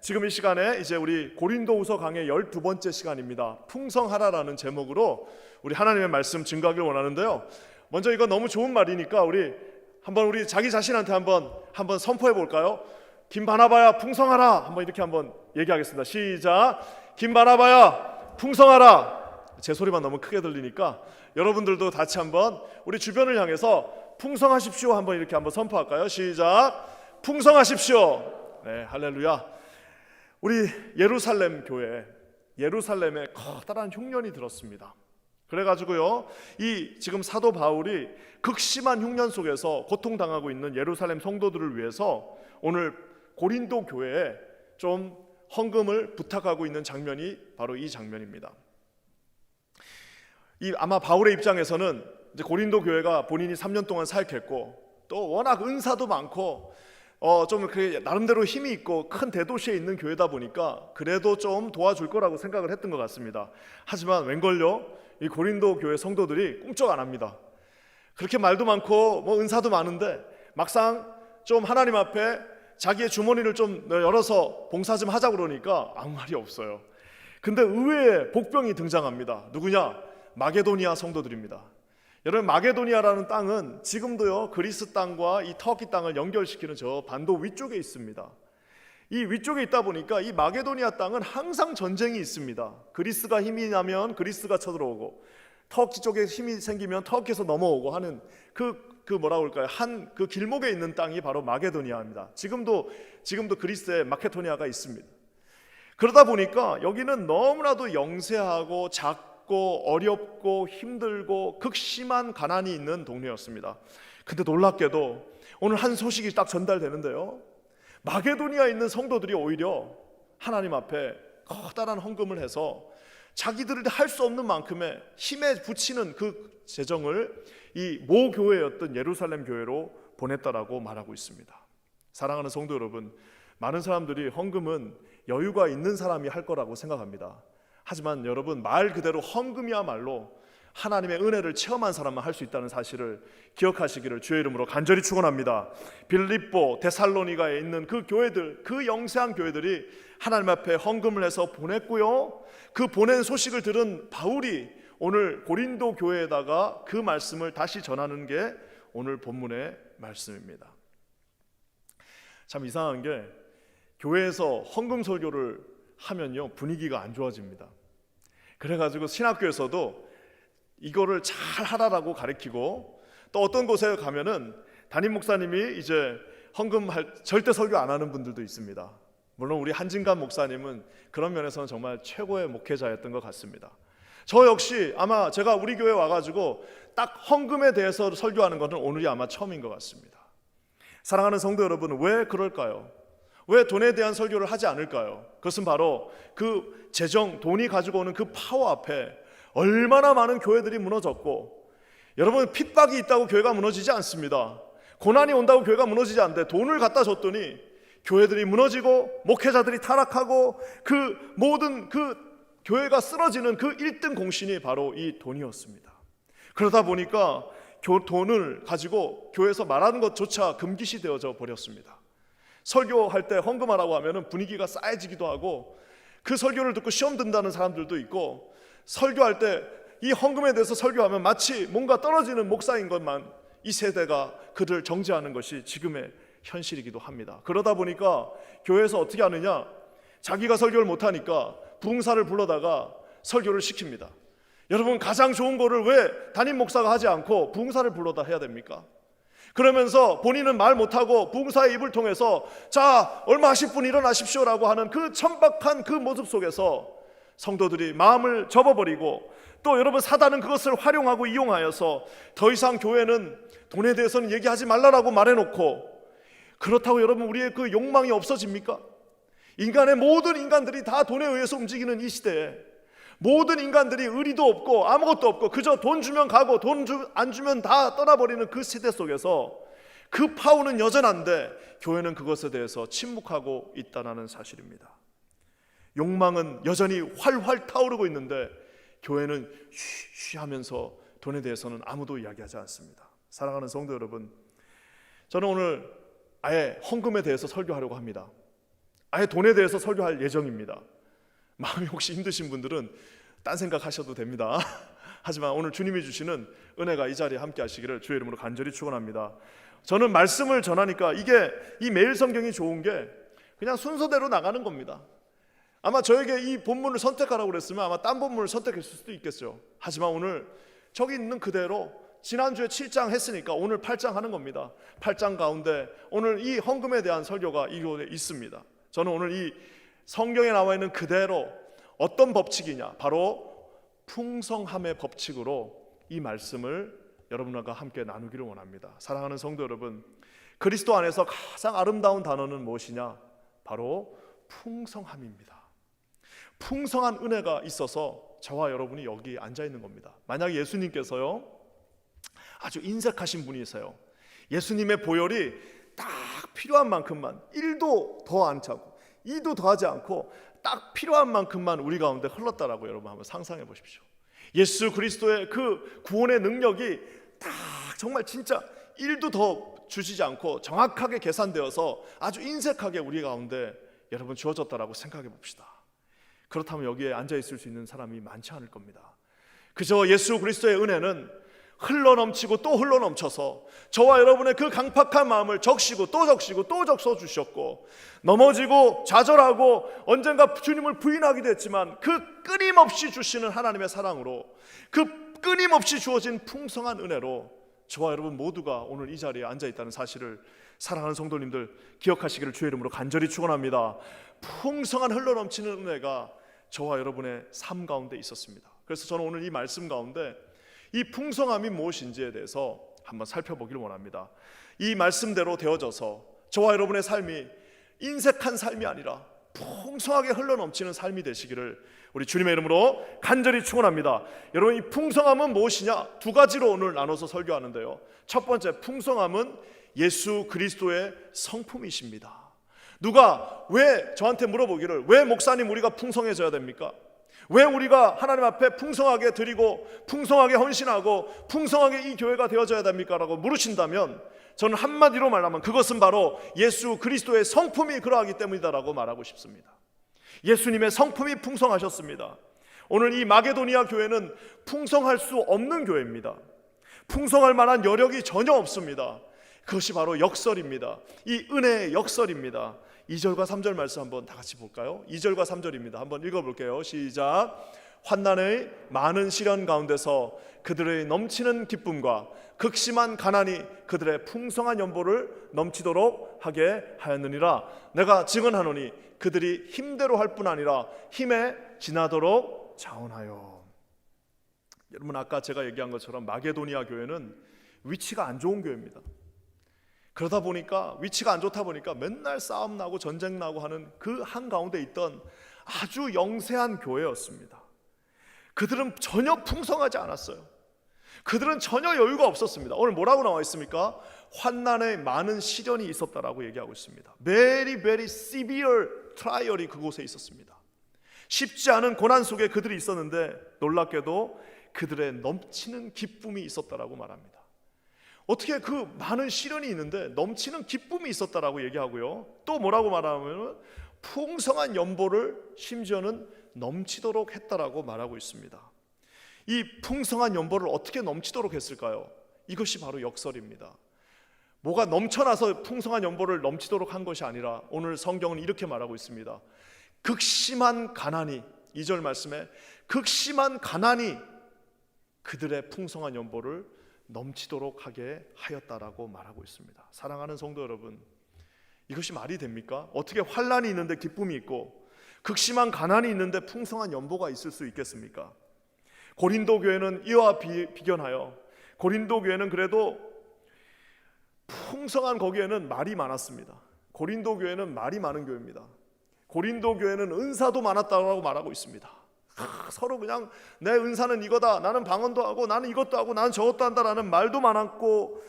지금 이 시간에 이제 우리 고린도후서 강의 12번째 시간입니다. 풍성하라라는 제목으로 우리 하나님의 말씀 증거하길 원하는데요. 먼저 이거 너무 좋은 말이니까 우리 자기 자신한테 한번 선포해 볼까요? 김바나바야 풍성하라. 한번 이렇게 한번 얘기하겠습니다. 시작. 김바나바야 풍성하라. 제 소리만 너무 크게 들리니까 여러분들도 같이 한번 우리 주변을 향해서 풍성하십시오 한번 이렇게 한번 선포할까요? 시작. 풍성하십시오. 네, 할렐루야. 우리 예루살렘 교회, 예루살렘에 커다란 흉년이 들었습니다. 그래가지고요, 이 지금 사도 바울이 극심한 흉년 속에서 고통당하고 있는 예루살렘 성도들을 위해서 오늘 고린도 교회에 좀 헌금을 부탁하고 있는 장면이 바로 이 장면입니다. 아마 바울의 입장에서는 이제 고린도 교회가 본인이 3년 동안 사역했고 또 워낙 은사도 많고 좀 나름대로 힘이 있고 큰 대도시에 있는 교회다 보니까 그래도 좀 도와줄 거라고 생각을 했던 것 같습니다. 하지만 웬걸요, 이 고린도 교회 성도들이 꿈쩍 안 합니다. 그렇게 말도 많고 은사도 많은데 막상 좀 하나님 앞에 자기의 주머니를 좀 열어서 봉사 좀 하자고 그러니까 아무 말이 없어요. 근데 의외의 복병이 등장합니다. 누구냐? 마게도니아 성도들입니다. 여러분, 마게도니아라는 땅은 지금도요 그리스 땅과 이 터키 땅을 연결시키는 저 반도 위쪽에 있습니다. 이 위쪽에 있다 보니까 이 마게도니아 땅은 항상 전쟁이 있습니다. 그리스가 힘이 나면 그리스가 쳐들어오고 터키 쪽에 힘이 생기면 터키에서 넘어오고 하는 뭐라고 할까요? 그 길목에 있는 땅이 바로 마게도니아입니다. 지금도 그리스에 마케도니아가 있습니다. 그러다 보니까 여기는 너무나도 영세하고 작고 어렵고 힘들고 극심한 가난이 있는 동네였습니다. 근데 놀랍게도 오늘 한 소식이 딱 전달되는데요, 마게도니아에 있는 성도들이 오히려 하나님 앞에 커다란 헌금을 해서 자기들이 할 수 없는 만큼의 힘에 부치는 그 재정을 이 모 교회였던 예루살렘 교회로 보냈다라고 말하고 있습니다. 사랑하는 성도 여러분, 많은 사람들이 헌금은 여유가 있는 사람이 할 거라고 생각합니다. 하지만 여러분, 말 그대로 헌금이야말로 하나님의 은혜를 체험한 사람만 할 수 있다는 사실을 기억하시기를 주의 이름으로 간절히 축원합니다. 빌립보, 데살로니가에 있는 그 교회들, 그 영세한 교회들이 하나님 앞에 헌금을 해서 보냈고요, 그 보낸 소식을 들은 바울이 오늘 고린도 교회에다가 그 말씀을 다시 전하는 게 오늘 본문의 말씀입니다. 참 이상한 게 교회에서 헌금 설교를 하면요 분위기가 안 좋아집니다. 그래가지고 신학교에서도 이거를 잘 하라라고 가르치고, 또 어떤 곳에 가면은 담임 목사님이 이제 헌금할 절대 설교 안 하는 분들도 있습니다. 물론 우리 한진감 목사님은 그런 면에서는 정말 최고의 목회자였던 것 같습니다. 저 역시 아마 제가 우리 교회 와가지고 딱 헌금에 대해서 설교하는 것은 오늘이 아마 처음인 것 같습니다. 사랑하는 성도 여러분, 왜 그럴까요? 왜 돈에 대한 설교를 하지 않을까요? 그것은 바로 그 재정, 돈이 가지고 오는 그 파워 앞에 얼마나 많은 교회들이 무너졌고, 여러분, 핍박이 있다고 교회가 무너지지 않습니다. 고난이 온다고 교회가 무너지지 않는데 돈을 갖다 줬더니 교회들이 무너지고 목회자들이 타락하고 그 모든 교회가 쓰러지는 그 1등 공신이 바로 이 돈이었습니다. 그러다 보니까 돈을 가지고 교회에서 말하는 것조차 금기시 되어져 버렸습니다. 설교할 때 헌금하라고 하면 분위기가 싸해지기도 하고, 그 설교를 듣고 시험 든다는 사람들도 있고, 설교할 때 이 헌금에 대해서 설교하면 마치 뭔가 떨어지는 목사인 것만 이 세대가 그를 정죄하는 것이 지금의 현실이기도 합니다. 그러다 보니까 교회에서 어떻게 하느냐, 자기가 설교를 못하니까 부흥사를 불러다가 설교를 시킵니다. 여러분, 가장 좋은 거를 왜 담임 목사가 하지 않고 부흥사를 불러다 해야 됩니까? 그러면서 본인은 말 못하고 부흥사의 입을 통해서 자, 얼마 하실 분 일어나십시오라고 하는 그 천박한 그 모습 속에서 성도들이 마음을 접어버리고, 또 여러분, 사단은 그것을 활용하고 이용하여서 더 이상 교회는 돈에 대해서는 얘기하지 말라라고 말해놓고, 그렇다고 여러분 우리의 그 욕망이 없어집니까? 인간의 모든 인간들이 다 돈에 의해서 움직이는 이 시대에 모든 인간들이 의리도 없고 아무것도 없고 그저 돈 주면 가고 안 주면 다 떠나버리는 그 시대 속에서 그 파워는 여전한데 교회는 그것에 대해서 침묵하고 있다는 사실입니다. 욕망은 여전히 활활 타오르고 있는데 교회는 쉬쉬 하면서 돈에 대해서는 아무도 이야기하지 않습니다. 사랑하는 성도 여러분, 저는 오늘 아예 헌금에 대해서 설교하려고 합니다. 아예 돈에 대해서 설교할 예정입니다. 마음이 혹시 힘드신 분들은 딴 생각하셔도 됩니다. 하지만 오늘 주님이 주시는 은혜가 이 자리에 함께 하시기를 주의 이름으로 간절히 축원합니다. 저는 말씀을 전하니까 이게 이 매일 성경이 좋은 게 그냥 순서대로 나가는 겁니다. 아마 저에게 이 본문을 선택하라고 그랬으면 아마 딴 본문을 선택했을 수도 있겠죠. 하지만 오늘 저기 있는 그대로 지난주에 7장 했으니까 오늘 8장 하는 겁니다. 8장 가운데 오늘 이 헌금에 대한 설교가 이곳에 있습니다. 저는 오늘 이 성경에 나와 있는 그대로 어떤 법칙이냐, 바로 풍성함의 법칙으로 이 말씀을 여러분과 함께 나누기를 원합니다. 사랑하는 성도 여러분, 그리스도 안에서 가장 아름다운 단어는 무엇이냐? 바로 풍성함입니다. 풍성한 은혜가 있어서 저와 여러분이 여기 앉아 있는 겁니다. 만약 예수님께서요 아주 인색하신 분이세요. 예수님의 보혈이 딱 필요한 만큼만 1도 더 안 차고 2도 더하지 않고 딱 필요한 만큼만 우리 가운데 흘렀다라고 여러분 한번 상상해 보십시오. 예수 그리스도의 그 구원의 능력이 딱 정말 진짜 1도 더 주시지 않고 정확하게 계산되어서 아주 인색하게 우리 가운데 여러분 주어졌다라고 생각해 봅시다. 그렇다면 여기에 앉아 있을 수 있는 사람이 많지 않을 겁니다. 그저 예수 그리스도의 은혜는 흘러넘치고 또 흘러넘쳐서 저와 여러분의 그 강팍한 마음을 적시고 또 적시고 또 적셔 주셨고, 넘어지고 좌절하고 언젠가 주님을 부인하기도 했지만 그 끊임없이 주시는 하나님의 사랑으로, 그 끊임없이 주어진 풍성한 은혜로 저와 여러분 모두가 오늘 이 자리에 앉아 있다는 사실을 사랑하는 성도님들 기억하시기를 주의 이름으로 간절히 축원합니다. 풍성한 흘러넘치는 은혜가 저와 여러분의 삶 가운데 있었습니다. 그래서 저는 오늘 이 말씀 가운데 이 풍성함이 무엇인지에 대해서 한번 살펴보기를 원합니다. 이 말씀대로 되어져서 저와 여러분의 삶이 인색한 삶이 아니라 풍성하게 흘러넘치는 삶이 되시기를 우리 주님의 이름으로 간절히 축원합니다. 여러분, 이 풍성함은 무엇이냐? 두 가지로 오늘 나눠서 설교하는데요. 첫 번째, 풍성함은 예수 그리스도의 성품이십니다. 누가 왜 저한테 물어보기를, 왜 목사님 우리가 풍성해져야 됩니까? 왜 우리가 하나님 앞에 풍성하게 드리고 풍성하게 헌신하고 풍성하게 이 교회가 되어져야 됩니까? 라고 물으신다면 저는 한마디로 말하면 그것은 바로 예수 그리스도의 성품이 그러하기 때문이다라고 말하고 싶습니다. 예수님의 성품이 풍성하셨습니다. 오늘 이 마게도니아 교회는 풍성할 수 없는 교회입니다. 풍성할 만한 여력이 전혀 없습니다. 그것이 바로 역설입니다. 이 은혜의 역설입니다. 2절과 3절 말씀 한번 다 같이 볼까요? 2절과 3절입니다. 한번 읽어볼게요. 시작. 환난의 많은 시련 가운데서 그들의 넘치는 기쁨과 극심한 가난이 그들의 풍성한 연보를 넘치도록 하게 하였느니라. 내가 증언하노니 그들이 힘대로 할 뿐 아니라 힘에 지나도록 자원하여. 여러분, 아까 제가 얘기한 것처럼 마게도니아 교회는 위치가 안 좋은 교회입니다. 그러다 보니까 위치가 안 좋다 보니까 맨날 싸움 나고 전쟁 나고 하는 그 한가운데 있던 아주 영세한 교회였습니다. 그들은 전혀 풍성하지 않았어요. 그들은 전혀 여유가 없었습니다. 오늘 뭐라고 나와 있습니까? 환난에 많은 시련이 있었다라고 얘기하고 있습니다. Very very severe trial이 그곳에 있었습니다. 쉽지 않은 고난 속에 그들이 있었는데 놀랍게도 그들의 넘치는 기쁨이 있었다라고 말합니다. 어떻게 그 많은 시련이 있는데 넘치는 기쁨이 있었다라고 얘기하고요. 또 뭐라고 말하면 풍성한 연보를 심지어는 넘치도록 했다라고 말하고 있습니다. 이 풍성한 연보를 어떻게 넘치도록 했을까요? 이것이 바로 역설입니다. 뭐가 넘쳐나서 풍성한 연보를 넘치도록 한 것이 아니라 오늘 성경은 이렇게 말하고 있습니다. 극심한 가난이, 2절 말씀에 극심한 가난이 그들의 풍성한 연보를 넘치도록 하게 하였다라고 말하고 있습니다. 사랑하는 성도 여러분, 이것이 말이 됩니까? 어떻게 환난이 있는데 기쁨이 있고 극심한 가난이 있는데 풍성한 연보가 있을 수 있겠습니까? 고린도 교회는 이와 비견하여 고린도 교회는 그래도 풍성한 거기에는 말이 많았습니다. 고린도 교회는 말이 많은 교회입니다. 고린도 교회는 은사도 많았다고 말하고 있습니다. 서로 그냥 내 은사는 이거다, 나는 방언도 하고 나는 이것도 하고 나는 저것도 한다라는 말도 많았고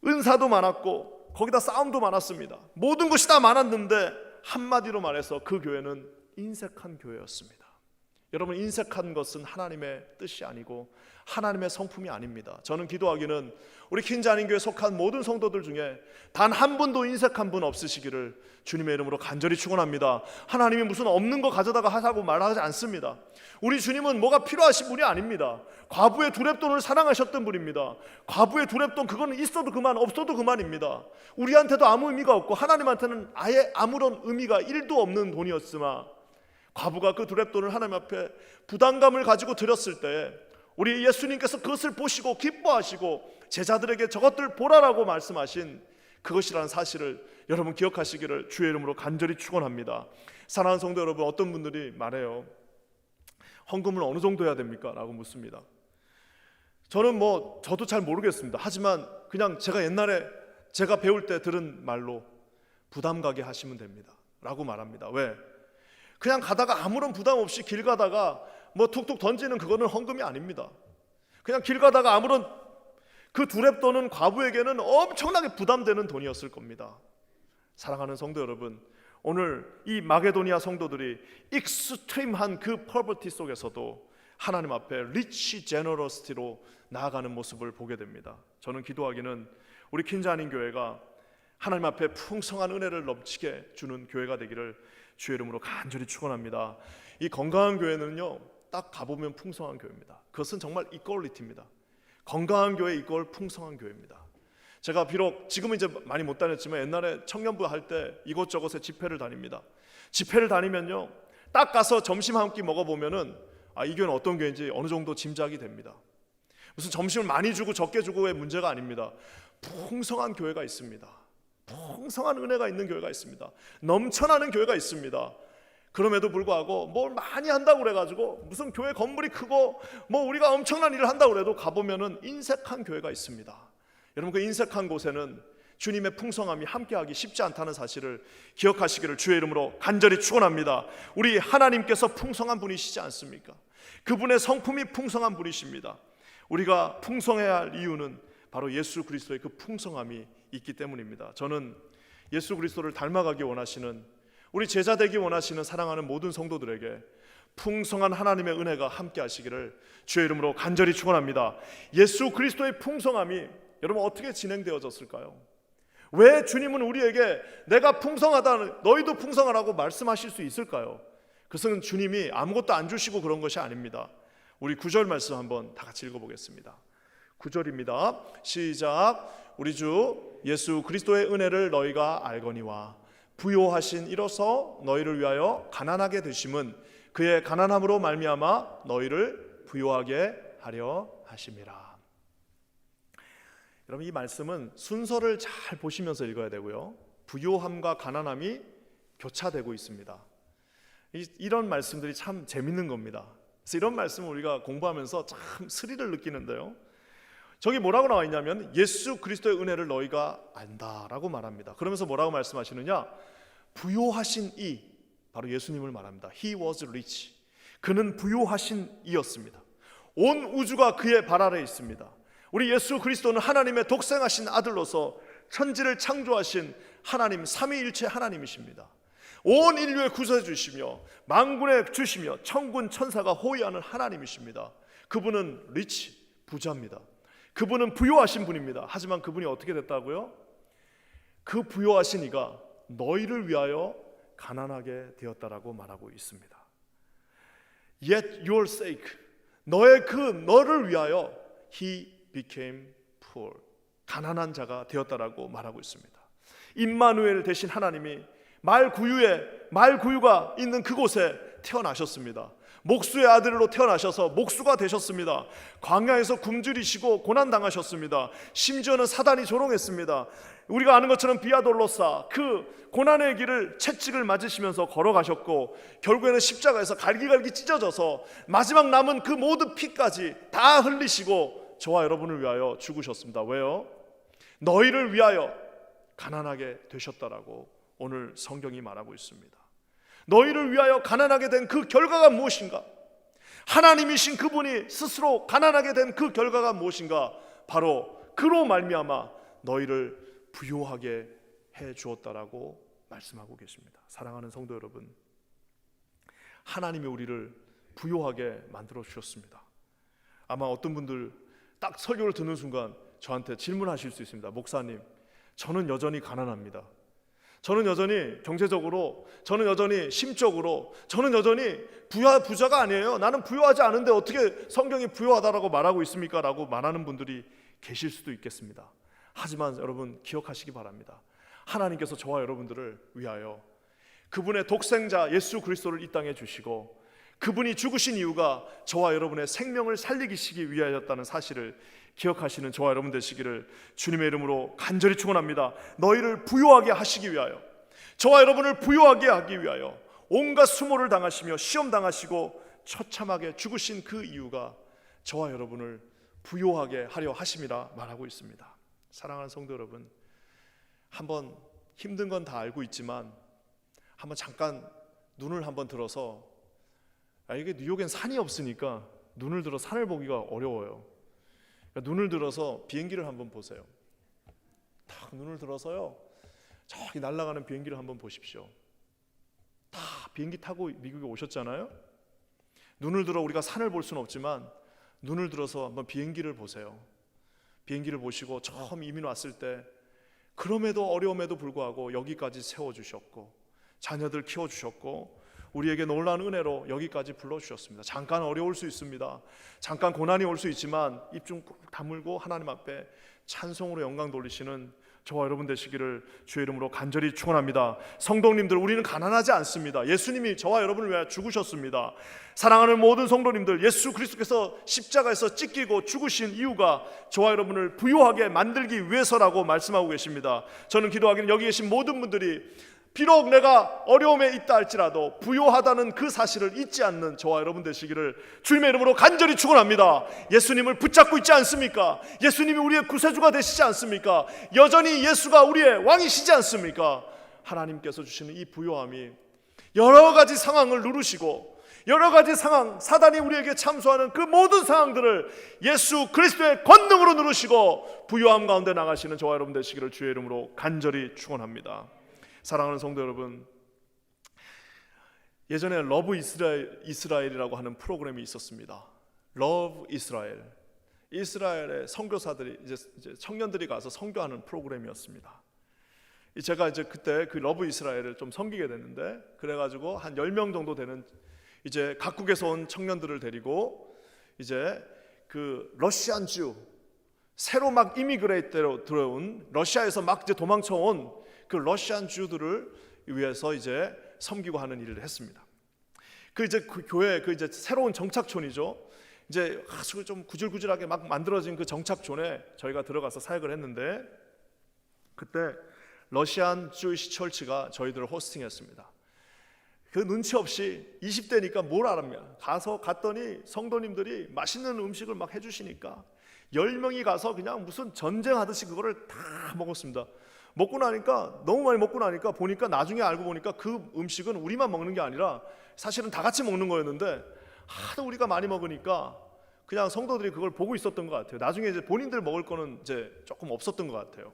은사도 많았고 거기다 싸움도 많았습니다. 모든 것이 다 많았는데 한마디로 말해서 그 교회는 인색한 교회였습니다. 여러분, 인색한 것은 하나님의 뜻이 아니고 하나님의 성품이 아닙니다. 저는 기도하기는 우리 킨자인교회에 속한 모든 성도들 중에 단 한 분도 인색한 분 없으시기를 주님의 이름으로 간절히 축원합니다. 하나님이 무슨 없는 거 가져다가 하자고 말하지 않습니다. 우리 주님은 뭐가 필요하신 분이 아닙니다. 과부의 두렙돈을 사랑하셨던 분입니다. 과부의 두렙돈, 그거는 있어도 그만 없어도 그만입니다. 우리한테도 아무 의미가 없고 하나님한테는 아예 아무런 의미가 1도 없는 돈이었으나 과부가 그 두렙돈을 하나님 앞에 부담감을 가지고 드렸을 때 우리 예수님께서 그것을 보시고 기뻐하시고 제자들에게 저것들 보라라고 말씀하신 그것이라는 사실을 여러분 기억하시기를 주의 이름으로 간절히 축원합니다. 사랑하는 성도 여러분, 어떤 분들이 말해요. 헌금을 어느 정도 해야 됩니까? 라고 묻습니다. 저는 저도 잘 모르겠습니다. 하지만 그냥 제가 옛날에 제가 배울 때 들은 말로 부담 가게 하시면 됩니다 라고 말합니다. 왜? 그냥 가다가 아무런 부담 없이 길 가다가 툭툭 던지는 그거는 헌금이 아닙니다. 그냥 길 가다가 아무런 그 두렙돈은 과부에게는 엄청나게 부담되는 돈이었을 겁니다. 사랑하는 성도 여러분, 오늘 이 마게도니아 성도들이 익스트림한 그 퍼버티 속에서도 하나님 앞에 리치 제너러시티로 나아가는 모습을 보게 됩니다. 저는 기도하기는 우리 킨자인 교회가 하나님 앞에 풍성한 은혜를 넘치게 주는 교회가 되기를 주의 이름으로 간절히 축원합니다. 이 건강한 교회는요, 딱 가보면 풍성한 교회입니다. 그것은 정말 이퀄리티입니다. 건강한 교회 이퀄 풍성한 교회입니다. 제가 비록 지금은 이제 많이 못 다녔지만 옛날에 청년부 할 때 이곳저곳에 집회를 다닙니다. 집회를 다니면요, 딱 가서 점심 한 끼 먹어보면은 이 교회는 어떤 교회인지 어느 정도 짐작이 됩니다. 무슨 점심을 많이 주고 적게 주고의 문제가 아닙니다. 풍성한 교회가 있습니다. 풍성한 은혜가 있는 교회가 있습니다. 넘쳐나는 교회가 있습니다. 그럼에도 불구하고 뭘 많이 한다고 그래가지고 무슨 교회 건물이 크고 우리가 엄청난 일을 한다고 그래도 가보면은 인색한 교회가 있습니다. 여러분, 그 인색한 곳에는 주님의 풍성함이 함께하기 쉽지 않다는 사실을 기억하시기를 주의 이름으로 간절히 축원합니다. 우리 하나님께서 풍성한 분이시지 않습니까? 그분의 성품이 풍성한 분이십니다. 우리가 풍성해야 할 이유는 바로 예수 그리스도의 그 풍성함이 있기 때문입니다. 저는 예수 그리스도를 닮아가기 원하시는, 우리 제자 되기 원하시는 사랑하는 모든 성도들에게 풍성한 하나님의 은혜가 함께 하시기를 주의 이름으로 간절히 축원합니다. 예수 그리스도의 풍성함이 여러분 어떻게 진행되어졌을까요? 왜 주님은 우리에게 내가 풍성하다, 너희도 풍성하라고 말씀하실 수 있을까요? 그것은 주님이 아무것도 안 주시고 그런 것이 아닙니다. 우리 9절 말씀 한번 다 같이 읽어보겠습니다. 9절입니다. 시작. 우리 주 예수 그리스도의 은혜를 너희가 알거니와 부요하신 이로써 너희를 위하여 가난하게 되심은 그의 가난함으로 말미암아 너희를 부요하게 하려 하심이라. 여러분, 이 말씀은 순서를 잘 보시면서 읽어야 되고요, 부요함과 가난함이 교차되고 있습니다. 이런 말씀들이 참 재밌는 겁니다. 그래서 이런 말씀을 우리가 공부하면서 참 스릴을 느끼는데요, 저기 뭐라고 나와 있냐면 예수 그리스도의 은혜를 너희가 안다라고 말합니다. 그러면서 뭐라고 말씀하시느냐, 부요하신 이, 바로 예수님을 말합니다. He was rich. 그는 부요하신 이였습니다. 온 우주가 그의 발 아래에 있습니다. 우리 예수 그리스도는 하나님의 독생하신 아들로서 천지를 창조하신 하나님, 삼위일체 하나님이십니다. 온 인류의 구원해 주시며 만군의 주시며 천군 천사가 호위하는 하나님이십니다. 그분은 리치, 부자입니다. 그분은 부요하신 분입니다. 하지만 그분이 어떻게 됐다고요? 그 부요하신 이가 너희를 위하여 가난하게 되었다라고 말하고 있습니다. Yet your sake, 너를 위하여 he became poor, 가난한 자가 되었다라고 말하고 있습니다. 임마누엘 되신 하나님이 말구유가 있는 그곳에 태어나셨습니다. 목수의 아들로 태어나셔서 목수가 되셨습니다. 광야에서 굶주리시고 고난당하셨습니다. 심지어는 사단이 조롱했습니다. 우리가 아는 것처럼 비아돌로사, 그 고난의 길을 채찍을 맞으시면서 걸어가셨고 결국에는 십자가에서 갈기갈기 찢어져서 마지막 남은 그 모든 피까지 다 흘리시고 저와 여러분을 위하여 죽으셨습니다. 왜요? 너희를 위하여 가난하게 되셨다라고 오늘 성경이 말하고 있습니다. 너희를 위하여 가난하게 된 그 결과가 무엇인가? 하나님이신 그분이 스스로 가난하게 된 그 결과가 무엇인가? 바로 그로 말미암아 너희를 부요하게 해 주었다라고 말씀하고 계십니다. 사랑하는 성도 여러분, 하나님이 우리를 부요하게 만들어 주셨습니다. 아마 어떤 분들 딱 설교를 듣는 순간 저한테 질문하실 수 있습니다. 목사님, 저는 여전히 가난합니다. 저는 여전히 경제적으로, 저는 여전히 심적으로, 저는 여전히 부자가 아니에요. 나는 부유하지 않은데 어떻게 성경이 부유하다라고 말하고 있습니까? 라고 말하는 분들이 계실 수도 있겠습니다. 하지만 여러분 기억하시기 바랍니다. 하나님께서 저와 여러분들을 위하여 그분의 독생자 예수 그리스도를 이 땅에 주시고 그분이 죽으신 이유가 저와 여러분의 생명을 살리시기 위하였다는 사실을 기억하시는 저와 여러분 되시기를 주님의 이름으로 간절히 축원합니다. 너희를 부요하게 하시기 위하여, 저와 여러분을 부요하게 하기 위하여 온갖 수모를 당하시며 시험 당하시고 처참하게 죽으신 그 이유가 저와 여러분을 부요하게 하려 하심이라 말하고 있습니다. 사랑하는 성도 여러분, 한번 힘든 건 다 알고 있지만 한번 잠깐 눈을 한번 들어서, 이게 뉴욕엔 산이 없으니까 눈을 들어 산을 보기가 어려워요. 그러니까 눈을 들어서 비행기를 한번 보세요. 딱 눈을 들어서요, 저기 날아가는 비행기를 한번 보십시오. 다 비행기 타고 미국에 오셨잖아요. 눈을 들어 우리가 산을 볼 수는 없지만 눈을 들어서 한번 비행기를 보세요. 비행기를 보시고 처음 이민 왔을 때 그럼에도 어려움에도 불구하고 여기까지 세워주셨고 자녀들 키워주셨고 우리에게 놀라운 은혜로 여기까지 불러주셨습니다. 잠깐 어려울 수 있습니다. 잠깐 고난이 올 수 있지만 입 좀 꾹 다물고 하나님 앞에 찬송으로 영광 돌리시는 저와 여러분 되시기를 주의 이름으로 간절히 축원합니다. 성도님들, 우리는 가난하지 않습니다. 예수님이 저와 여러분을 위하여 죽으셨습니다. 사랑하는 모든 성도님들, 예수 그리스도께서 십자가에서 찢기고 죽으신 이유가 저와 여러분을 부유하게 만들기 위해서라고 말씀하고 계십니다. 저는 기도하기는 여기 계신 모든 분들이 비록 내가 어려움에 있다 할지라도 부요하다는 그 사실을 잊지 않는 저와 여러분 되시기를 주님의 이름으로 간절히 축원합니다. 예수님을 붙잡고 있지 않습니까? 예수님이 우리의 구세주가 되시지 않습니까? 여전히 예수가 우리의 왕이시지 않습니까? 하나님께서 주시는 이 부요함이 여러 가지 상황을 누르시고 여러 가지 상황, 사단이 우리에게 참소하는 그 모든 상황들을 예수 그리스도의 권능으로 누르시고 부요함 가운데 나가시는 저와 여러분 되시기를 주의 이름으로 간절히 축원합니다. 사랑하는 성도 여러분, 예전에 러브 이스라엘이라고 하는 프로그램이 있었습니다. 러브 이스라엘. 이스라엘의 선교사들이 이제 청년들이 가서 선교하는 프로그램이었습니다. 제가 이제 그때 그 러브 이스라엘을 좀 섬기게 됐는데, 그래가지고 한 10명 정도 되는 이제 각국에서 온 청년들을 데리고 이제 그 러시안 주, 새로 막 이미그레이트로 들어온 러시아에서 막 이제 도망쳐온 그 러시안 주들을 위해서 이제 섬기고 하는 일을 했습니다. 그 이제 그 교회 그 이제 새로운 정착촌이죠. 이제 아주 좀 구질구질하게 막 만들어진 그 정착촌에 저희가 들어가서 사역을 했는데, 그때 러시안 주이시 철치가 저희들을 호스팅했습니다. 그 눈치 없이 20대니까 뭘 알았냐? 갔더니 성도님들이 맛있는 음식을 막 해주시니까 10명이 가서 그냥 무슨 전쟁하듯이 그거를 다 먹었습니다. 먹고 나니까 너무 많이 먹고 나니까 보니까 나중에 알고 보니까 그 음식은 우리만 먹는 게 아니라 사실은 다 같이 먹는 거였는데, 하도 우리가 많이 먹으니까 그냥 성도들이 그걸 보고 있었던 것 같아요. 나중에 이제 본인들 먹을 거는 이제 조금 없었던 것 같아요.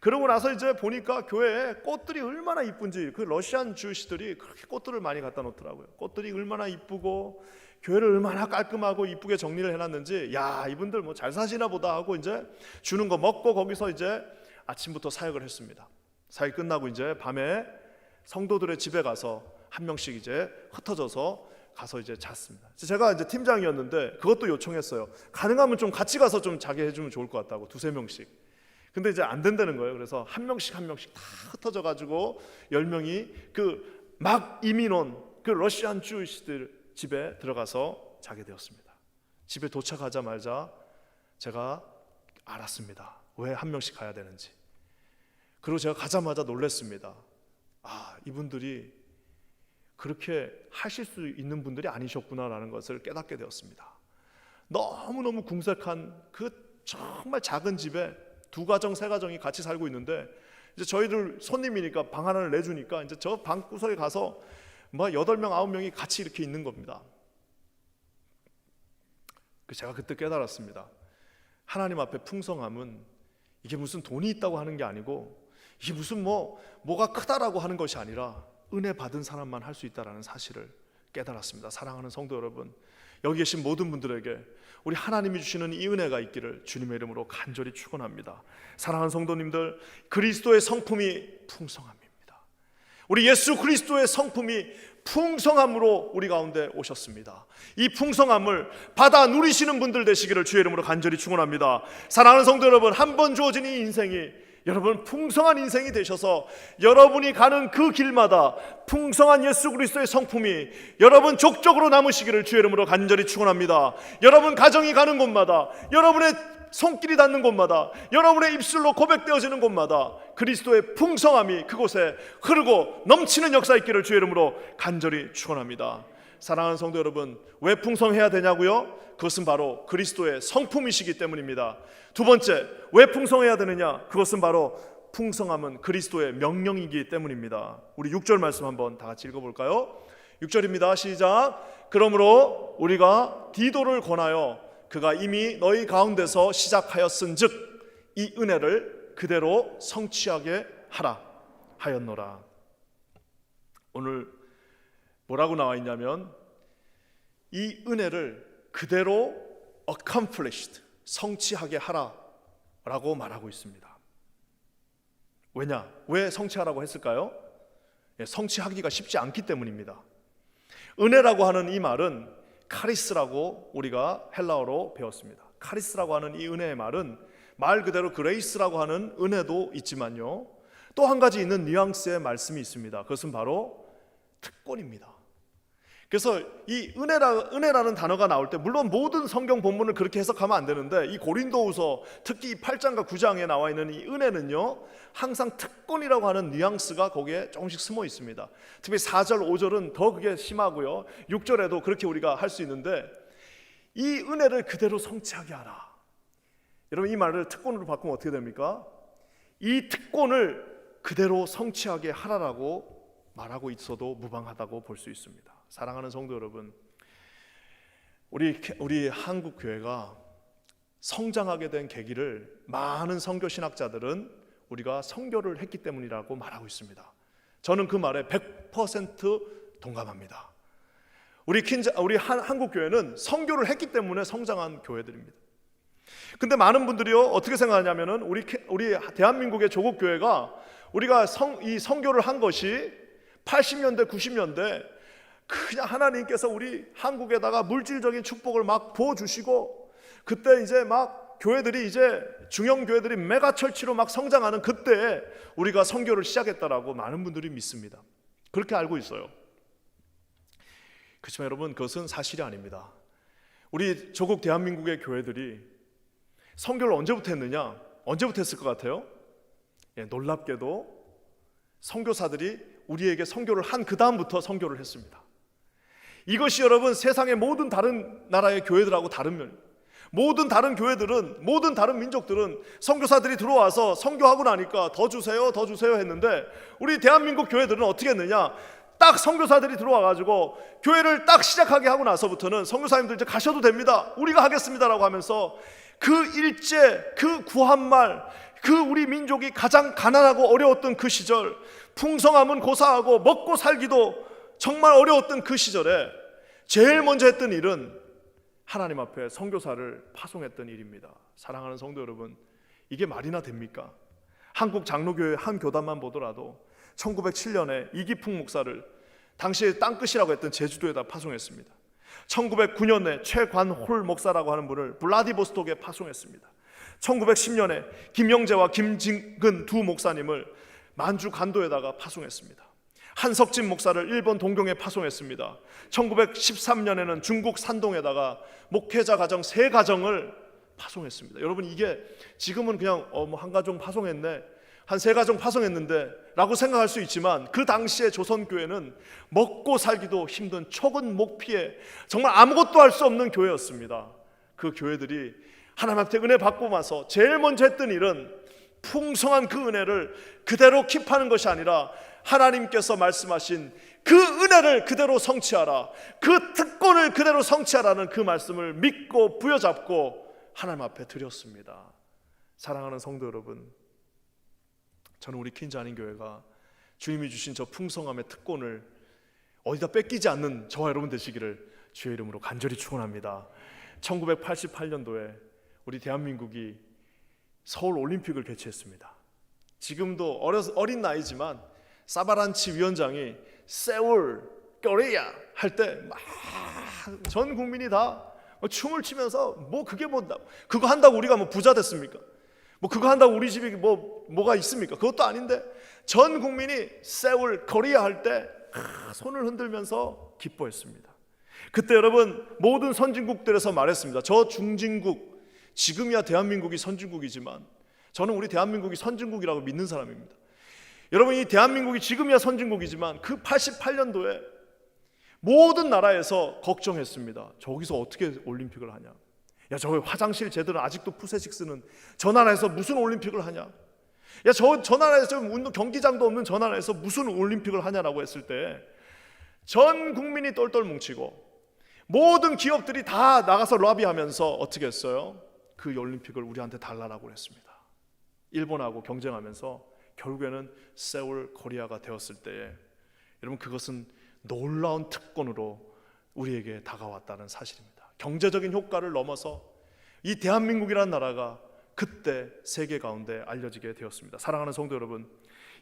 그러고 나서 이제 보니까 교회에 꽃들이 얼마나 이쁜지, 그 러시안 주시들이 그렇게 꽃들을 많이 갖다 놓더라고요. 꽃들이 얼마나 이쁘고 교회를 얼마나 깔끔하고 이쁘게 정리를 해놨는지, 야, 이분들 뭐 잘 사시나 보다 하고 이제 주는 거 먹고 거기서 이제 아침부터 사역을 했습니다. 사역 끝나고 이제 밤에 성도들의 집에 가서 한 명씩 이제 흩어져서 가서 이제 잤습니다. 제가 이제 팀장이었는데 그것도 요청했어요. 가능하면 좀 같이 가서 좀 자게 해주면 좋을 것 같다고, 2-3명씩. 근데 이제 안 된다는 거예요. 그래서 한 명씩 다 흩어져 가지고 10명이 그 막 이민 온 그 러시안 주이시들 집에 들어가서 자게 되었습니다. 집에 도착하자마자 제가 알았습니다. 왜 한 명씩 가야 되는지. 그리고 제가 가자마자 놀랐습니다. 아, 이분들이 그렇게 하실 수 있는 분들이 아니셨구나라는 것을 깨닫게 되었습니다. 너무너무 궁색한 그 정말 작은 집에 2가정, 3가정이 같이 살고 있는데, 이제 저희들 손님이니까 방 하나를 내주니까 이제 저 방 구석에 가서 뭐 8명, 9명이 같이 이렇게 있는 겁니다. 제가 그때 깨달았습니다. 하나님 앞에 풍성함은 이게 무슨 돈이 있다고 하는 게 아니고, 이게 무슨 뭐가 크다라고 하는 것이 아니라 은혜 받은 사람만 할 수 있다라는 사실을 깨달았습니다. 사랑하는 성도 여러분, 여기 계신 모든 분들에게 우리 하나님이 주시는 이 은혜가 있기를 주님의 이름으로 간절히 축원합니다. 사랑하는 성도님들, 그리스도의 성품이 풍성함입니다. 우리 예수 그리스도의 성품이 풍성함으로 우리 가운데 오셨습니다. 이 풍성함을 받아 누리시는 분들 되시기를 주의 이름으로 간절히 축원합니다. 사랑하는 성도 여러분, 한 번 주어진 이 인생이 여러분 풍성한 인생이 되셔서 여러분이 가는 그 길마다 풍성한 예수 그리스도의 성품이 여러분 족적으로 남으시기를 주의 이름으로 간절히 축원합니다. 여러분 가정이 가는 곳마다, 여러분의 손길이 닿는 곳마다, 여러분의 입술로 고백되어지는 곳마다 그리스도의 풍성함이 그곳에 흐르고 넘치는 역사 있기를 주의 이름으로 간절히 축원합니다. 사랑하는 성도 여러분, 왜 풍성해야 되냐고요? 그것은 바로 그리스도의 성품이시기 때문입니다. 두 번째, 왜 풍성해야 되느냐? 그것은 바로 풍성함은 그리스도의 명령이기 때문입니다. 우리 6절 말씀 한번 다 같이 읽어볼까요? 6절입니다. 시작. 그러므로 우리가 디도를 권하여 그가 이미 너희 가운데서 시작하였은즉 이 은혜를 그대로 성취하게 하라 하였노라. 오늘 뭐라고 나와 있냐면 이 은혜를 그대로 accomplished, 성취하게 하라라고 말하고 있습니다. 왜냐? 왜 성취하라고 했을까요? 성취하기가 쉽지 않기 때문입니다. 은혜라고 하는 이 말은 카리스라고 우리가 헬라어로 배웠습니다. 카리스라고 하는 이 은혜의 말은 말 그대로 그레이스라고 하는 은혜도 있지만요, 또 한 가지 있는 뉘앙스의 말씀이 있습니다. 그것은 바로 특권입니다. 그래서 이 은혜라는 단어가 나올 때 물론 모든 성경 본문을 그렇게 해석하면 안 되는데, 이 고린도후서 특히 이 8장과 9장에 나와 있는 이 은혜는요 항상 특권이라고 하는 뉘앙스가 거기에 조금씩 숨어 있습니다. 특히 4절 5절은 더 그게 심하고요, 6절에도 그렇게 우리가 할 수 있는데, 이 은혜를 그대로 성취하게 하라. 여러분, 이 말을 특권으로 바꾸면 어떻게 됩니까? 이 특권을 그대로 성취하게 하라라고 말하고 있어도 무방하다고 볼 수 있습니다. 사랑하는 성도 여러분, 우리 한국 교회가 성장하게 된 계기를 많은 선교 신학자들은 우리가 선교를 했기 때문이라고 말하고 있습니다. 저는 그 말에 100% 동감합니다. 우리 한국 교회는 선교를 했기 때문에 성장한 교회들입니다. 근데 많은 분들이요 어떻게 생각하냐면은 우리 대한민국의 조국 교회가 우리가 이 선교를 한 것이 80년대 90년대 그냥 하나님께서 우리 한국에다가 물질적인 축복을 막 부어주시고, 그때 이제 막 교회들이 이제 중형 교회들이 메가철치로 막 성장하는 그때 우리가 선교를 시작했다라고 많은 분들이 믿습니다. 그렇게 알고 있어요. 그렇지만 여러분, 그것은 사실이 아닙니다. 우리 조국 대한민국의 교회들이 선교를 언제부터 했느냐? 언제부터 했을 것 같아요? 놀랍게도 선교사들이 우리에게 선교를 한 그 다음부터 선교를 했습니다. 이것이 여러분 세상의 모든 다른 나라의 교회들하고 다른 면, 모든 다른 교회들은, 모든 다른 민족들은 선교사들이 들어와서 선교하고 나니까 더 주세요 했는데, 우리 대한민국 교회들은 어떻게 했느냐? 딱 선교사들이 들어와가지고 교회를 딱 시작하게 하고 나서부터는 선교사님들 이제 가셔도 됩니다, 우리가 하겠습니다라고 하면서 그 일제, 그 구한말, 그 우리 민족이 가장 가난하고 어려웠던 그 시절, 풍성함은 고사하고 먹고 살기도 정말 어려웠던 그 시절에 제일 먼저 했던 일은 하나님 앞에 선교사를 파송했던 일입니다. 사랑하는 성도 여러분, 이게 말이나 됩니까? 한국 장로교회 한 교단만 보더라도 1907년에 이기풍 목사를 당시에 땅끝이라고 했던 제주도에다 파송했습니다. 1909년에 최관홀 목사라고 하는 분을 블라디보스톡에 파송했습니다. 1910년에 김영재와 김진근 두 목사님을 만주 간도에다가 파송했습니다. 한석진 목사를 일본 동경에 파송했습니다. 1913년에는 중국 산동에다가 목회자 가정 3가정을 파송했습니다. 여러분, 이게 지금은 그냥 한 가정 파송했네, 한 3가정 파송했는데 라고 생각할 수 있지만, 그 당시에 조선교회는 먹고 살기도 힘든 촉은 목피에 정말 아무것도 할 수 없는 교회였습니다. 그 교회들이 하나님 앞에 은혜 받고 나서 제일 먼저 했던 일은 풍성한 그 은혜를 그대로 킵하는 것이 아니라 하나님께서 말씀하신 그 은혜를 그대로 성취하라, 그 특권을 그대로 성취하라는 그 말씀을 믿고 부여잡고 하나님 앞에 드렸습니다. 사랑하는 성도 여러분, 저는 우리 퀸즈 한인교회가 주님이 주신 저 풍성함의 특권을 어디다 뺏기지 않는 저와 여러분 되시기를 주의 이름으로 간절히 축원합니다. 1988년도에 우리 대한민국이 서울 올림픽을 개최했습니다. 지금도 어린 나이지만 사바란치 위원장이 세울 코리아 할 때 막 전 국민이 다 춤을 추면서 그게 그거 한다고 우리가 부자 됐습니까? 그거 한다고 우리 집이 뭐가 있습니까? 그것도 아닌데 전 국민이 세울 코리아 할 때 손을 흔들면서 기뻐했습니다. 그때 여러분 모든 선진국들에서 말했습니다. 저 중진국, 지금이야 대한민국이 선진국이지만 저는 우리 대한민국이 선진국이라고 믿는 사람입니다. 여러분 이 대한민국이 지금이야 선진국이지만 그 88년도에 모든 나라에서 걱정했습니다. 저기서 어떻게 올림픽을 하냐? 야, 저 화장실 쟤들은 아직도 푸세식스는 저 나라에서 무슨 올림픽을 하냐? 야, 저 나라에서 운동 경기장도 없는 저 나라에서 무슨 올림픽을 하냐라고 했을 때 전 국민이 똘똘 뭉치고 모든 기업들이 다 나가서 로비하면서 어떻게 했어요? 그 올림픽을 우리한테 달라라고 했습니다. 일본하고 경쟁하면서 결국에는 세울 코리아가 되었을 때에 여러분 그것은 놀라운 특권으로 우리에게 다가왔다는 사실입니다. 경제적인 효과를 넘어서 이 대한민국이라는 나라가 그때 세계 가운데 알려지게 되었습니다. 사랑하는 성도 여러분,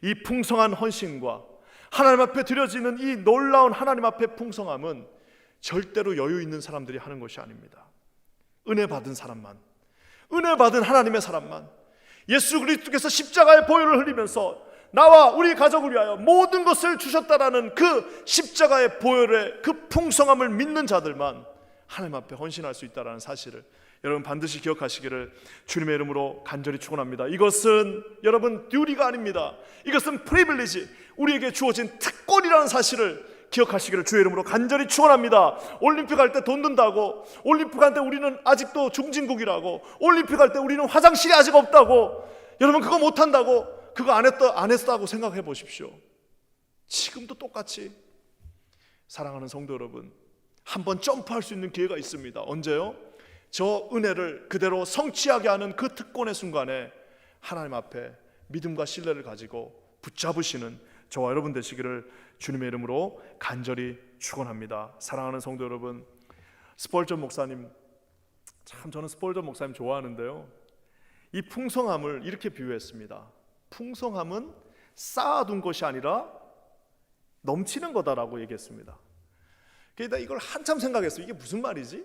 이 풍성한 헌신과 하나님 앞에 드려지는 이 놀라운 하나님 앞에 풍성함은 절대로 여유 있는 사람들이 하는 것이 아닙니다. 은혜 받은 사람만, 은혜 받은 하나님의 사람만, 예수 그리스도께서 십자가의 보혈을 흘리면서 나와 우리 가족을 위하여 모든 것을 주셨다라는 그 십자가의 보혈의 그 풍성함을 믿는 자들만 하나님 앞에 헌신할 수 있다는 사실을 여러분 반드시 기억하시기를 주님의 이름으로 간절히 축원합니다. 이것은 여러분 듀티가 아닙니다. 이것은 프리빌리지, 우리에게 주어진 특권이라는 사실을 기억하시기를 주의 이름으로 간절히 축원합니다. 올림픽 할 때 돈 든다고, 올림픽 할 때 우리는 아직도 중진국이라고, 올림픽 할 때 우리는 화장실이 아직 없다고, 여러분 그거 못한다고, 그거 안 했다고 생각해 보십시오. 지금도 똑같이 사랑하는 성도 여러분, 한번 점프할 수 있는 기회가 있습니다. 언제요? 저 은혜를 그대로 성취하게 하는 그 특권의 순간에 하나님 앞에 믿음과 신뢰를 가지고 붙잡으시는 저와 여러분 되시기를 주님의 이름으로 간절히 축원합니다. 사랑하는 성도 여러분, 스펄전 목사님, 참 저는 스펄전 목사님 좋아하는데요, 이 풍성함을 이렇게 비유했습니다. 풍성함은 쌓아둔 것이 아니라 넘치는 거다라고 얘기했습니다. 그러니까 이걸 한참 생각했어요. 이게 무슨 말이지?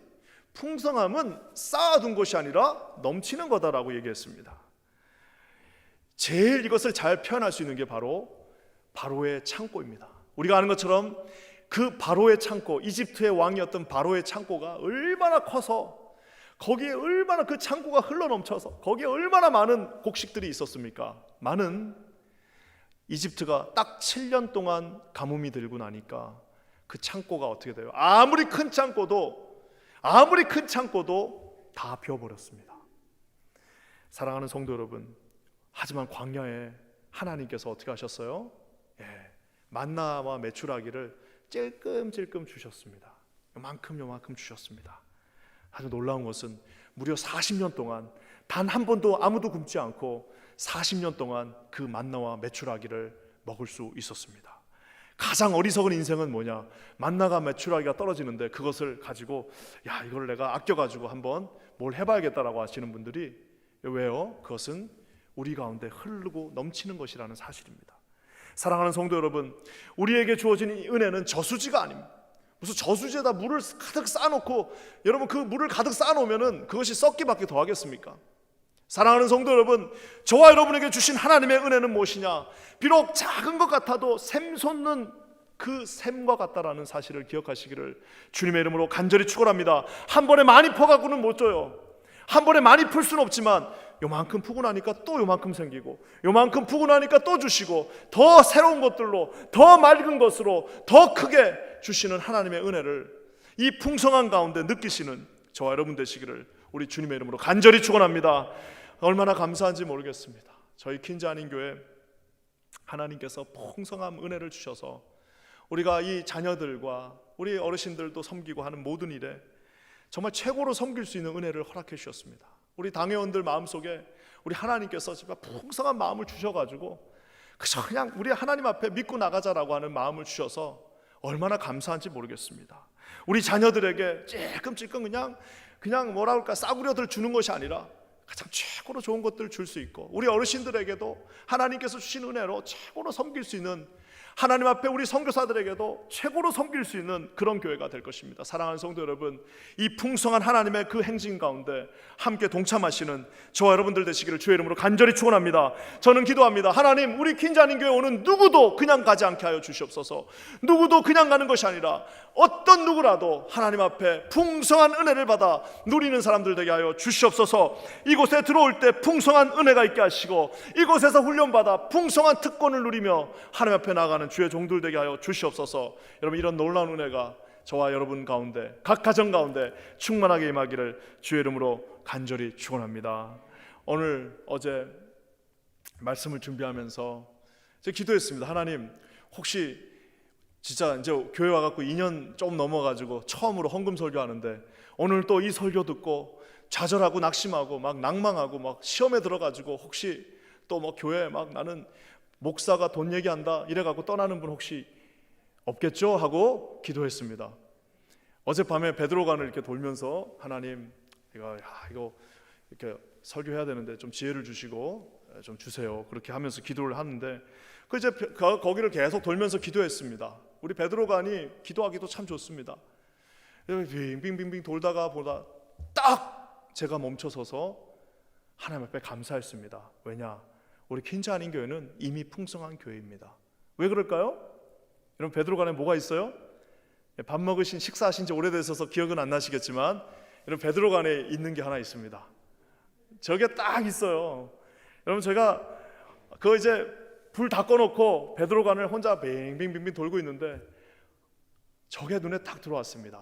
풍성함은 쌓아둔 것이 아니라 넘치는 거다라고 얘기했습니다. 제일 이것을 잘 표현할 수 있는 게 바로 바로의 창고입니다. 우리가 아는 것처럼 그 바로의 창고, 이집트의 왕이었던 바로의 창고가 얼마나 커서 거기에 얼마나 그 창고가 흘러넘쳐서 거기에 얼마나 많은 곡식들이 있었습니까? 많은 이집트가 딱 7년 동안 가뭄이 들고 나니까 그 창고가 어떻게 돼요? 아무리 큰 창고도 다 비어버렸습니다. 사랑하는 성도 여러분, 하지만 광야에 하나님께서 어떻게 하셨어요? 만나와 메추라기를 찔끔찔끔 주셨습니다. 요만큼 주셨습니다. 아주 놀라운 것은 무려 40년 동안 단 한 번도 아무도 굶지 않고 40년 동안 그 만나와 메추라기를 먹을 수 있었습니다. 가장 어리석은 인생은 뭐냐? 만나가 메추라기가 떨어지는데 그것을 가지고 이걸 내가 아껴가지고 한번 뭘 해봐야겠다라고 하시는 분들이 왜요? 그것은 우리 가운데 흐르고 넘치는 것이라는 사실입니다. 사랑하는 성도 여러분, 우리에게 주어진 이 은혜는 저수지가 아닙니다. 무슨 저수지에다 물을 가득 쌓아놓고 여러분 그 물을 가득 쌓아놓으면 그것이 썩기밖에 더 하겠습니까? 사랑하는 성도 여러분, 저와 여러분에게 주신 하나님의 은혜는 무엇이냐? 비록 작은 것 같아도 샘솟는 그 샘과 같다라는 사실을 기억하시기를 주님의 이름으로 간절히 축원합니다. 한 번에 많이 퍼갖고는 못 줘요. 한 번에 많이 풀 수는 없지만 요만큼 푸고 나니까 또 요만큼 생기고, 요만큼 푸고 나니까 또 주시고, 더 새로운 것들로, 더 맑은 것으로 더 크게 주시는 하나님의 은혜를 이 풍성한 가운데 느끼시는 저와 여러분 되시기를 우리 주님의 이름으로 간절히 축원합니다. 얼마나 감사한지 모르겠습니다. 저희 퀸즈아닌 교회 하나님께서 풍성한 은혜를 주셔서 우리가 이 자녀들과 우리 어르신들도 섬기고 하는 모든 일에 정말 최고로 섬길 수 있는 은혜를 허락해 주셨습니다. 우리 당회원들 마음속에 우리 하나님께서 정말 풍성한 마음을 주셔가지고 그냥 우리 하나님 앞에 믿고 나가자라고 하는 마음을 주셔서 얼마나 감사한지 모르겠습니다. 우리 자녀들에게 찔끔찔끔 그냥 뭐라 그럴까 싸구려들 주는 것이 아니라 가장 최고로 좋은 것들을 줄 수 있고, 우리 어르신들에게도 하나님께서 주신 은혜로 최고로 섬길 수 있는, 하나님 앞에 우리 선교사들에게도 최고로 섬길 수 있는 그런 교회가 될 것입니다. 사랑하는 성도 여러분, 이 풍성한 하나님의 그 행진 가운데 함께 동참하시는 저와 여러분들 되시기를 주의 이름으로 간절히 축원합니다. 저는 기도합니다. 하나님, 우리 킨자님 교회 오는 누구도 그냥 가지 않게 하여 주시옵소서. 누구도 그냥 가는 것이 아니라 어떤 누구라도 하나님 앞에 풍성한 은혜를 받아 누리는 사람들 되게 하여 주시옵소서. 이곳에 들어올 때 풍성한 은혜가 있게 하시고, 이곳에서 훈련받아 풍성한 특권을 누리며 하나님 앞에 나아가는 주의 종들 되게 하여 주시옵소서. 여러분, 이런 놀라운 은혜가 저와 여러분 가운데, 각 가정 가운데 충만하게 임하기를 주의 이름으로 간절히 축원합니다. 어제 말씀을 준비하면서 제가 기도했습니다. 하나님, 혹시 진짜 이제 교회 와갖고 2년 좀 넘어가지고 처음으로 헌금 설교하는데 오늘 또 이 설교 듣고 좌절하고 낙심하고 막 낭망하고 막 시험에 들어가지고 혹시 또 뭐 교회 막 나는 목사가 돈 얘기한다 이래갖고 떠나는 분 혹시 없겠죠? 하고 기도했습니다. 어젯밤에 베드로간을 이렇게 돌면서 하나님, 이거 이렇게 설교해야 되는데 좀 지혜를 주시고 좀 주세요. 그렇게 하면서 기도를 하는데 그 이제 거기를 계속 돌면서 기도했습니다. 우리 베드로간이 기도하기도 참 좋습니다. 빙빙빙빙 돌다가 보다 딱 제가 멈춰서서 하나님 앞에 감사했습니다. 왜냐? 우리 킨자하님 교회는 이미 풍성한 교회입니다. 왜 그럴까요? 여러분, 베드로간에 뭐가 있어요? 밥 먹으신, 식사하신 지 오래되셔서 기억은 안 나시겠지만 여러분, 베드로간에 있는 게 하나 있습니다. 저게 딱 있어요. 여러분, 제가 그거 이제 불 다 꺼놓고 베드로간을 혼자 빙빙빙빙 돌고 있는데 저게 눈에 딱 들어왔습니다.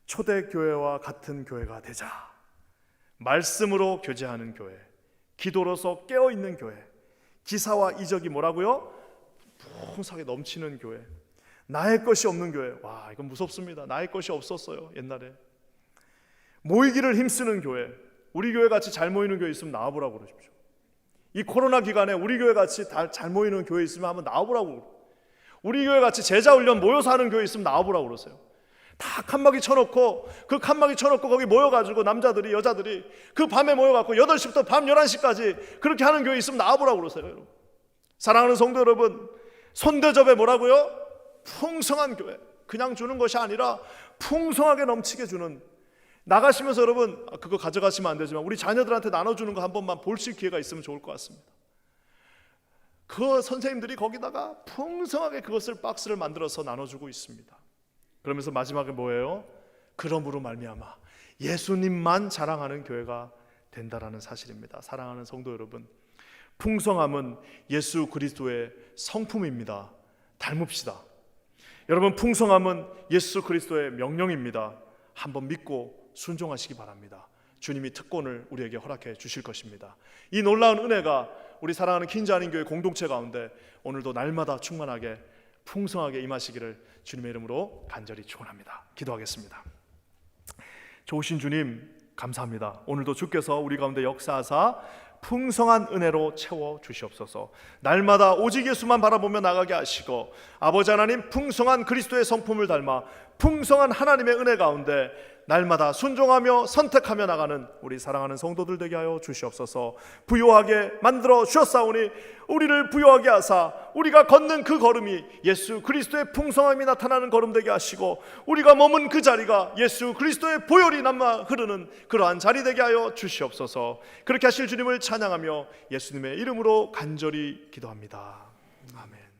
초대교회와 같은 교회가 되자. 말씀으로 교제하는 교회, 기도로서 깨어있는 교회, 기사와 이적이 뭐라고요? 풍성하게 넘치는 교회, 나의 것이 없는 교회. 와, 이건 무섭습니다. 나의 것이 없었어요, 옛날에. 모이기를 힘쓰는 교회. 우리 교회 같이 잘 모이는 교회 있으면 나와보라고 그러십시오. 이 코로나 기간에 우리 교회 같이 잘 모이는 교회 있으면 한번 나와보라고. 우리 교회 같이 제자훈련 모여서 하는 교회 있으면 나와보라고 그러세요. 다 칸막이 쳐놓고, 그 칸막이 쳐놓고 거기 모여가지고 남자들이 여자들이 그 밤에 모여갖고 8시부터 밤 11시까지 그렇게 하는 교회 있으면 나와보라고 그러세요. 여러분, 사랑하는 성도 여러분, 손대접에 뭐라고요? 풍성한 교회. 그냥 주는 것이 아니라 풍성하게 넘치게 주는, 나가시면서 여러분 그거 가져가시면 안 되지만 우리 자녀들한테 나눠주는 거 한 번만 볼 수 있는 기회가 있으면 좋을 것 같습니다. 그 선생님들이 거기다가 풍성하게 그것을 박스를 만들어서 나눠주고 있습니다. 그러면서 마지막에 뭐예요? 그러므로 말미암아 예수님만 자랑하는 교회가 된다라는 사실입니다. 사랑하는 성도 여러분, 풍성함은 예수 그리스도의 성품입니다. 닮읍시다. 여러분, 풍성함은 예수 그리스도의 명령입니다. 한번 믿고 순종하시기 바랍니다. 주님이 특권을 우리에게 허락해 주실 것입니다. 이 놀라운 은혜가 우리 사랑하는 킨자하님 교회 공동체 가운데 오늘도 날마다 충만하게 풍성하게 임하시기를 주님의 이름으로 간절히 축원합니다. 기도하겠습니다. 좋으신 주님, 감사합니다. 오늘도 주께서 우리 가운데 역사하사 풍성한 은혜로 채워 주시옵소서. 날마다 오직 예수만 바라보며 나가게 하시고, 아버지 하나님, 풍성한 그리스도의 성품을 닮아 풍성한 하나님의 은혜 가운데 날마다 순종하며 선택하며 나가는 우리 사랑하는 성도들 되게 하여 주시옵소서. 부요하게 만들어 주셨사오니 우리를 부요하게 하사 우리가 걷는 그 걸음이 예수 그리스도의 풍성함이 나타나는 걸음 되게 하시고, 우리가 머문 그 자리가 예수 그리스도의 보혈이 남아 흐르는 그러한 자리 되게 하여 주시옵소서. 그렇게 하실 주님을 찬양하며 예수님의 이름으로 간절히 기도합니다. 아멘.